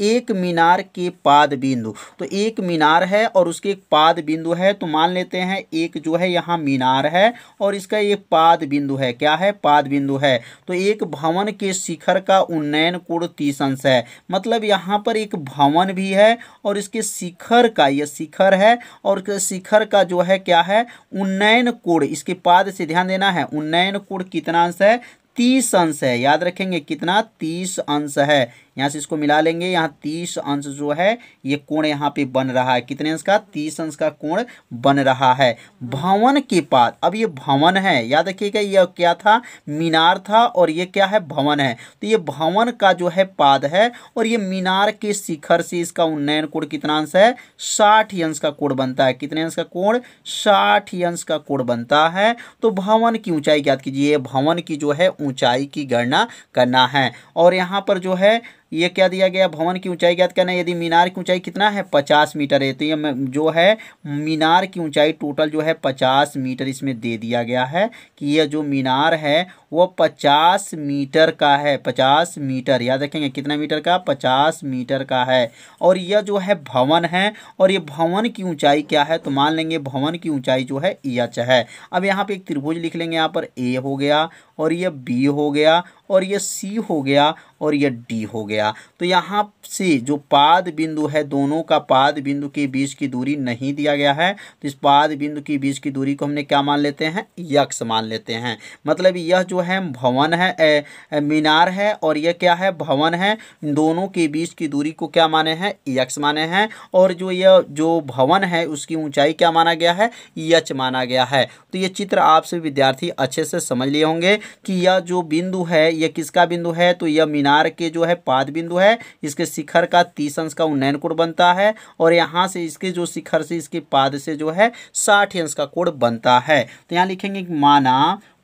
एक मीनार के पाद बिंदु। तो एक मीनार है और उसके एक पाद बिंदु है, तो मान लेते हैं एक जो है यहाँ मीनार है और इसका एक पाद बिंदु है। क्या है? पाद बिंदु है। तो एक भवन के शिखर का उन्नयन कोण 30 अंश है। मतलब यहाँ पर एक भवन भी है और इसके शिखर का, यह शिखर है और शिखर का जो है क्या है? उन्नयन कोण, इसके पाद से ध्यान देना है, उन्नयन कोण कितना अंश है? 30 अंश है। याद रखेंगे कितना? 30 अंश है। यहाँ से इसको मिला लेंगे, यहाँ 30 अंश जो है ये कोण यहाँ पे बन रहा है। कितने अंश का? 30 अंश का कोण बन रहा है। भवन के पाद, अब ये भवन है, याद रखिएगा यह क्या था? मीनार था और ये क्या है? भवन है। तो ये भवन का जो है पाद है और ये मीनार के शिखर से इसका उन्नयन कोण कितना अंश है? 60 अंश का कोण बनता है। कितने अंश का कोण? 60 अंश का कोण बनता है। तो भवन की ऊंचाई ज्ञात कीजिए। भवन की जो है ऊंचाई की गणना करना है और यहाँ पर जो है ये क्या दिया गया? भवन की ऊंचाई ज्ञात करना है। यदि मीनार की ऊंचाई कितना है? 50 मीटर है, तो ये जो है मीनार की ऊंचाई टोटल जो है 50 मीटर इसमें दे दिया गया है कि यह जो मीनार है वो 50 मीटर का है। 50 मीटर, याद रखेंगे कितना मीटर का? 50 मीटर का है। और यह जो है भवन है और ये भवन की ऊंचाई क्या है? तो मान लेंगे भवन की ऊंचाई जो है एच है। अब यहाँ पे एक त्रिभुज लिख लेंगे, यहाँ पर ए हो गया और ये बी हो गया और ये सी हो गया और ये डी हो गया। तो यहाँ से जो पाद बिंदु है, दोनों का पाद बिंदु के बीच की दूरी नहीं दिया गया है, तो इस पाद बिंदु के बीच की दूरी को हमने क्या मान लेते हैं? यक्स मान लेते हैं। मतलब यह जो है भवन है, मीनार है और यह क्या है? भवन है। दोनों के बीच की दूरी को क्या माने हैं? यक्स माने हैं। और जो यह जो भवन है उसकी ऊंचाई क्या माना गया है? एच माना गया है। तो ये चित्र आपसे विद्यार्थी अच्छे से समझ लिए होंगे कि यह जो बिंदु है यह किसका बिंदु है? तो यह मीनार के जो है पाद बिंदु है। इसके शिखर का 30 अंश का उन्नयन कोण बनता है और यहाँ से इसके जो शिखर से इसके पाद से जो है 60 अंश का कोण बनता है। तो यहाँ लिखेंगे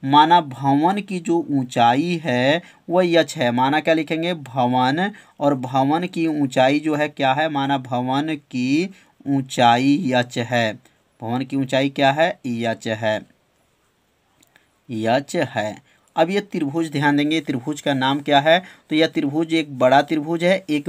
माना भवन की जो ऊंचाई है वह यच है। माना क्या लिखेंगे? भवन, और भवन की ऊंचाई जो है क्या है? माना भवन की ऊंचाई यच है। भवन की ऊंचाई क्या है? यच है, यच है। अब ये त्रिभुज ध्यान देंगे, त्रिभुज का नाम क्या है? तो यह त्रिभुज एक बड़ा त्रिभुज है, एक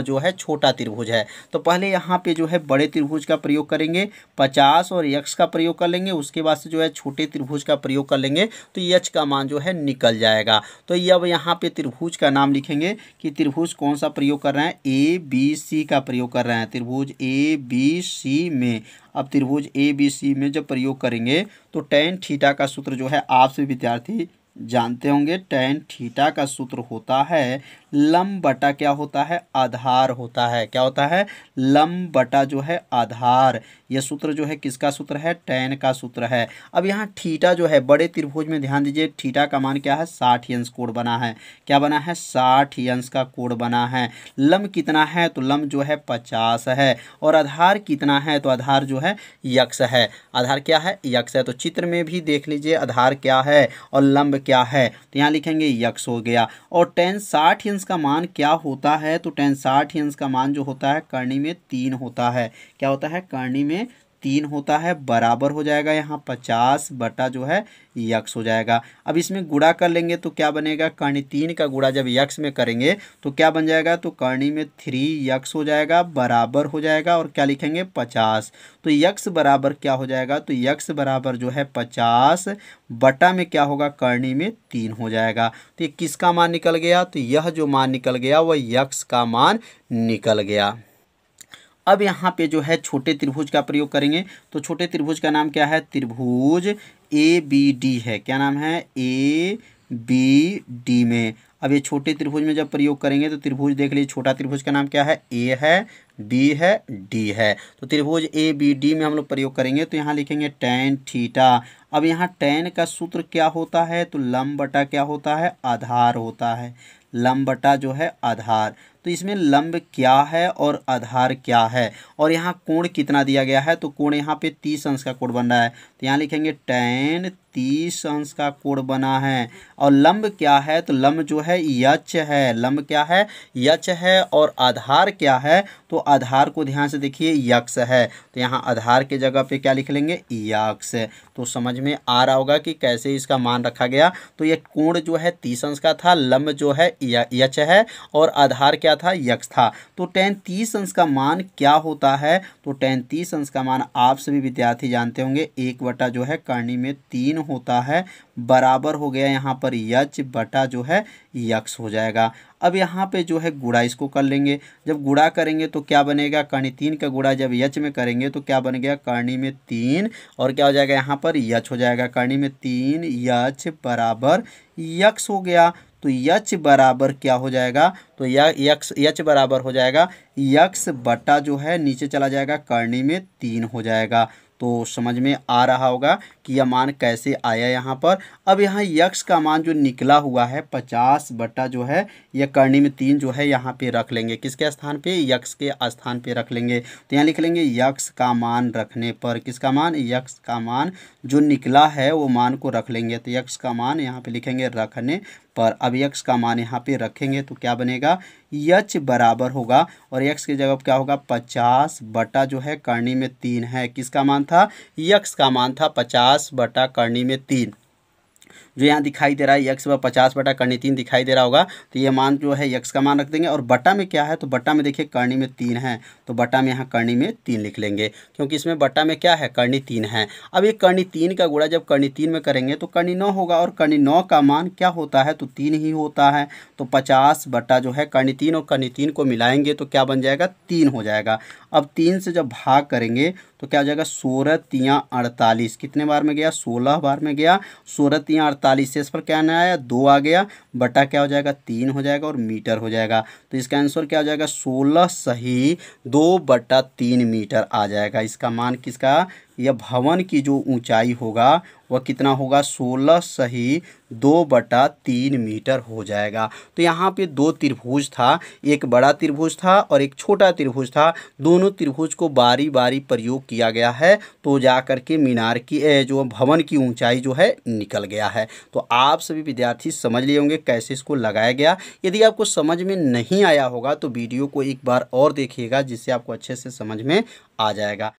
जो है छोटा त्रिभुज है। तो पहले यहाँ पे जो है बड़े त्रिभुज का प्रयोग करेंगे, 50 और यक्स का प्रयोग कर लेंगे। उसके बाद से जो है छोटे त्रिभुज का प्रयोग कर लेंगे तो यच का मान जो है निकल जाएगा। तो ये अब यहाँ पे त्रिभुज का नाम लिखेंगे कि त्रिभुज कौन सा प्रयोग कर रहे हैं? ए बी सी का प्रयोग कर रहे हैं। त्रिभुज ए बी सी में, अब त्रिभुज ए बी सी में जब प्रयोग करेंगे तो tan थीटा का सूत्र जो है आपसे विद्यार्थी जानते होंगे। tan थीटा का सूत्र होता है लंब बटा क्या होता है? आधार होता है। क्या होता है? लंब बटा जो है आधार। यह सूत्र जो है किसका सूत्र है? tan का सूत्र है। अब यहाँ थीटा जो है बड़े त्रिभुज में ध्यान दीजिए, थीटा का मान क्या है? 60 अंश कोण बना है। क्या बना है? 60 अंश का कोण बना है। लंब कितना है? तो लंब जो है 50 है और आधार कितना है? तो आधार जो है यक्स है। आधार क्या है? यक्स है। तो चित्र में भी देख लीजिए आधार क्या है और लंब क्या है। तो यहाँ लिखेंगे यक्स हो गया। और tan 60 अंश का मान क्या होता है? तो tan 60 अंश का मान जो होता है करनी में 3 होता है। क्या होता है? करनी में 3 होता है, बराबर हो जाएगा यहाँ 50 बटा जो है यक्स हो जाएगा। अब इसमें गुणा कर लेंगे तो क्या बनेगा? करनी 3 का गुणा जब यक्स में करेंगे तो क्या बन जाएगा? तो करनी में 3 यक्स हो जाएगा, बराबर हो जाएगा और क्या लिखेंगे? 50। तो यक्स बराबर क्या हो जाएगा? तो यक्स बराबर जो है 50 बटा में क्या होगा? करनी में 3 हो जाएगा। तो ये किसका मान निकल गया? तो यह जो मान निकल गया वह यक्स का मान निकल गया। अब यहाँ पे जो है छोटे त्रिभुज का प्रयोग करेंगे। तो छोटे त्रिभुज का नाम क्या है? त्रिभुज ए बी डी है। क्या नाम है? ए बी डी में। अब ये छोटे त्रिभुज में जब प्रयोग करेंगे तो त्रिभुज देख लीजिए, छोटा त्रिभुज का नाम क्या है? ए है, बी है, डी है। तो त्रिभुज ए बी डी में हम लोग प्रयोग करेंगे तो यहाँ लिखेंगे tan थीटा। अब यहाँ tan का सूत्र क्या होता है? तो लंब बटा क्या होता है? आधार होता है। लंब बटा जो है आधार। तो इसमें लंब क्या है और आधार क्या है और यहाँ कोण कितना दिया गया है? तो कोण यहाँ पे 30 अंश का कोण बन रहा है। तो यहाँ लिखेंगे tan 30 अंश का कोण बना है। और लंब क्या है? तो लंब जो है यच है। लंब क्या है? यच है। और आधार क्या है? तो आधार को ध्यान से देखिए, यक्स है। तो यहाँ आधार के जगह पे क्या लिख लेंगे? यक्स। तो समझ में आ रहा होगा कि कैसे इसका मान रखा गया। तो ये कोण जो है 30 अंश का था, लंब जो है यच है और आधार क्या क्या था, यक्स था। तो tan 30 अंश का मान क्या होता है, तो tan 30 अंश का मान आप सभी विद्यार्थी जानते होंगे 1 जो है करनी में 3 होता है, बराबर हो गया यहाँ पर यच बटा जो है यक्स हो जाएगा। अब यहाँ पे जो है गुणा इसको कर लेंगे, जब गुणा करेंगे तो क्या बनेगा, करनी 3 का गुणा जब यच में करेंगे तो क्या बन गया, करनी में 3 और क्या हो जाएगा यहाँ पर यच हो जाएगा, करनी में 3 यच बराबर यक्स हो गया। तो यच बराबर क्या हो जाएगा, तो यच बराबर हो जाएगा यक्स बटा जो है नीचे चला जाएगा करनी में 3 हो जाएगा। तो समझ में आ रहा होगा कि यह मान कैसे आया यहाँ पर। अब यहाँ यक्स का मान जो निकला हुआ है 50 बटा जो है यह करनी में 3 जो है यहाँ पे रख लेंगे, किसके स्थान पे, यक्स के स्थान पे रख लेंगे। तो यहाँ लिख लेंगे यक्स का मान रखने पर, किसका मान, यक्स का मान जो निकला है वो मान को रख लेंगे। तो यक्स का मान यहाँ पे लिखेंगे रखने पर। अब यक्स का मान यहाँ पे रखेंगे तो क्या बनेगा, यच बराबर होगा और यक्स की जगह क्या होगा 50 बटा जो है करनी में 3 है, किसका मान था, यक्स का मान था 50 बटा करनी में 3। जो यहाँ दिखाई दे रहा है यक्स व 50 बटा करनी 3 दिखाई दे रहा होगा। तो ये मान जो है यक्स का मान रख देंगे और बटा में क्या है, तो बटा में देखिए करनी में 3 है, तो बटा में यहाँ करनी में 3 लिख लेंगे क्योंकि इसमें बटा में क्या है, करनी 3 है। अब ये करनी 3 का गुणा जब करनी 3 में करेंगे तो करनी 9 होगा और करनी 9 का मान क्या होता है, तो 3 ही होता है। तो 50 बटा जो है करनी 3 और करनी 3 को मिलाएंगे तो क्या बन जाएगा, 3 हो जाएगा। अब 3 से जब भाग करेंगे तो क्या हो जाएगा, 16 तियाँ 48, कितने बार में गया, 16 बार में गया, 16 तियाँ 48, शेष पर क्या ना आया, 2 आ गया, बटा क्या हो जाएगा 3 हो जाएगा और मीटर हो जाएगा। तो इसका आंसर क्या हो जाएगा, 16 सही 2/3 मीटर आ जाएगा। इसका मान किसका, यह भवन की जो ऊंचाई होगा वह कितना होगा, 16 सही 2/3 मीटर हो जाएगा। तो यहाँ पे दो त्रिभुज था, एक बड़ा त्रिभुज था और एक छोटा त्रिभुज था, दोनों त्रिभुज को बारी बारी प्रयोग किया गया है तो जा करके मीनार की जो भवन की ऊंचाई जो है निकल गया है। तो आप सभी विद्यार्थी समझ लिए होंगे कैसे इसको लगाया गया। यदि आपको समझ में नहीं आया होगा तो वीडियो को एक बार और देखिएगा जिससे आपको अच्छे से समझ में आ जाएगा।